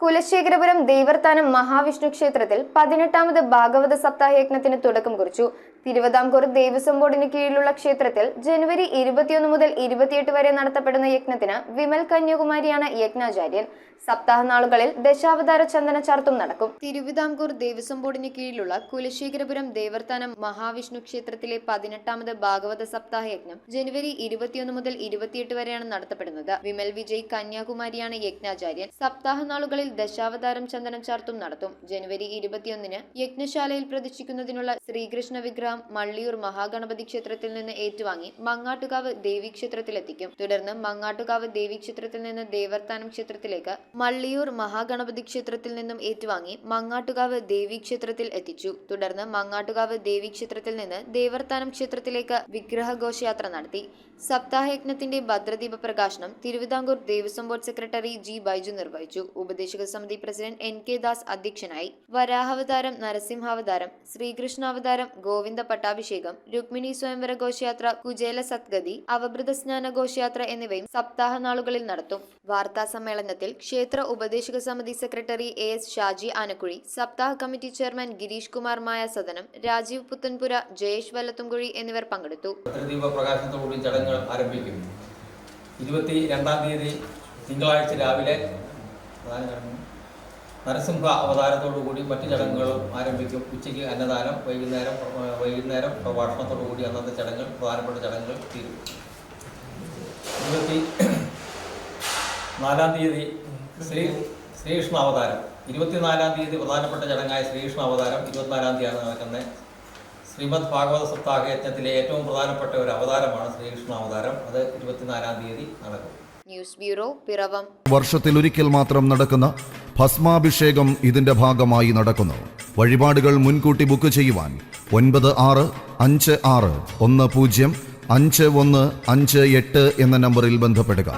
കുലശേഖരപുരം ദേവർത്താനം മഹാവിഷ്ണു ക്ഷേത്രത്തിൽ 18ാമത് ഭാഗവത സപ്താഹ യജ്ഞത്തിന് തുടക്കം കുറിച്ചു. തിരുവിതാംകൂർ ദേവസ്വം ബോർഡിന് കീഴിലുള്ള ക്ഷേത്രത്തിൽ ജനുവരി 21 മുതൽ 28 വരെ നടത്തപ്പെടുന്ന യജ്ഞത്തിന് വിമൽ കന്യാകുമാരിയാണ് യജ്ഞാചാര്യൻ. സപ്താഹ നാളുകളിൽ ദശാവതാര ചന്ദന ചാർത്തും നടക്കും. തിരുവിതാംകൂർ ദേവസ്വം ബോർഡിന് കീഴിലുള്ള കുലശേഖരപുരം ദേവർത്താനം മഹാവിഷ്ണു ക്ഷേത്രത്തിലെ 18ാമത് ഭാഗവത സപ്താഹ യജ്ഞം ജനുവരി 21 മുതൽ 28 വരെയാണ് നടത്തപ്പെടുന്നത്. വിമൽ വിജയ് കന്യാകുമാരിയാണ് യജ്ഞാചാര്യൻ. സപ്താഹ നാളുകളിൽ ദശാവതാരം ചന്ദനം ചാർത്തും നടത്തും. ജനുവരി 21-ന് യജ്ഞശാലയിൽ പ്രതിഷ്ഠിക്കുന്നതിനുള്ള ശ്രീകൃഷ്ണ വിഗ്രഹം മള്ളിയൂർ മഹാഗണപതി ക്ഷേത്രത്തിൽ നിന്ന് ഏറ്റുവാങ്ങി മങ്ങാട്ടുകാവ് ദേവീക്ഷേത്രത്തിലെത്തിക്കും. തുടർന്ന് മങ്ങാട്ടുകാവ് ദേവീക്ഷേത്രത്തിൽ നിന്ന് ദേവർത്താനം ക്ഷേത്രത്തിലേക്ക്, മള്ളിയൂർ മഹാഗണപതി ക്ഷേത്രത്തിൽ നിന്നും ഏറ്റുവാങ്ങി മങ്ങാട്ടുകാവ് ദേവീക്ഷേത്രത്തിൽ എത്തിച്ചു. തുടർന്ന് മങ്ങാട്ടുകാവ് ദേവീക്ഷേത്രത്തിൽ നിന്ന് ദേവർത്താനം ക്ഷേത്രത്തിലേക്ക് വിഗ്രഹഘോഷയാത്ര നടത്തി. സപ്താഹയജ്ഞത്തിന്റെ ഭദ്രദീപ പ്രകാശനം Thiruvithamkoor Devaswom board secretary G Baiju നിർവഹിച്ചു. ഉപദേശക സമിതി പ്രസിഡന്റ് NK ദാസ് അധ്യക്ഷനായി. വരാഹാവതാരം, നരസിംഹാവതാരം, ശ്രീകൃഷ്ണാവതാരം, ഗോവിന്ദ പട്ടാഭിഷേകം, രുക്മിണി സ്വയംവര ഘോഷയാത്ര, കുചേല സത്ഗതി, അവഭൃത സ്നാന ഘോഷയാത്ര എന്നിവയും സപ്താഹ നാളുകളിൽ നടത്തും. വാർത്താ സമ്മേളനത്തിൽ ക്ഷേത്ര ഉപദേശക സമിതി സെക്രട്ടറി AS ഷാജി ആനക്കുഴി, സപ്താഹ കമ്മിറ്റി ചെയർമാൻ ഗിരീഷ് കുമാർ മായ സദനം, രാജീവ് പുത്തൻപുര, ജയേഷ് വല്ലത്തുംകുഴി എന്നിവർ പങ്കെടുത്തു. പ്രകാശനത്തോടുകൂടി ചടങ്ങുകൾ ആരംഭിക്കും. 22-ാം തീയതി തിങ്കളാഴ്ച രാവിലെ നരസിംഹ അവതാരത്തോടുകൂടി മറ്റു ചടങ്ങുകളും ആരംഭിക്കും. ഉച്ചയ്ക്ക് അന്നദാനം, വൈകുന്നേരം പ്രഭാഷണത്തോടുകൂടി അന്നത്തെ ചടങ്ങുകൾ, പ്രധാനപ്പെട്ട ചടങ്ങുകൾ തീരും. 24-ാം തീയതി ശ്രീകൃഷ്ണ അവതാരം. 24-ാം തീയതി പ്രധാനപ്പെട്ട ചടങ്ങായ ശ്രീകൃഷ്ണ അവതാരം 24-ാം തീയതിയാണ് നടക്കുന്നത്. ശ്രീമദ് ഭാഗവത സപ്താഹ യജ്ഞത്തിലെ ഏറ്റവും പ്രധാനപ്പെട്ട ഒരു അവതാരമാണ് ശ്രീകൃഷ്ണ അവതാരം. അത് 24-ാം തീയതി നടക്കും. News bureau, Piravom. വർഷത്തിലൊരിക്കൽ മാത്രം നടക്കുന്ന ഭസ്മാഭിഷേകം ഇതിന്റെ ഭാഗമായി നടക്കുന്നു. വഴിപാടുകൾ മുൻകൂട്ടി ബുക്ക് ചെയ്യുവാൻ 9656105158 എന്ന നമ്പറിൽ ബന്ധപ്പെടുക.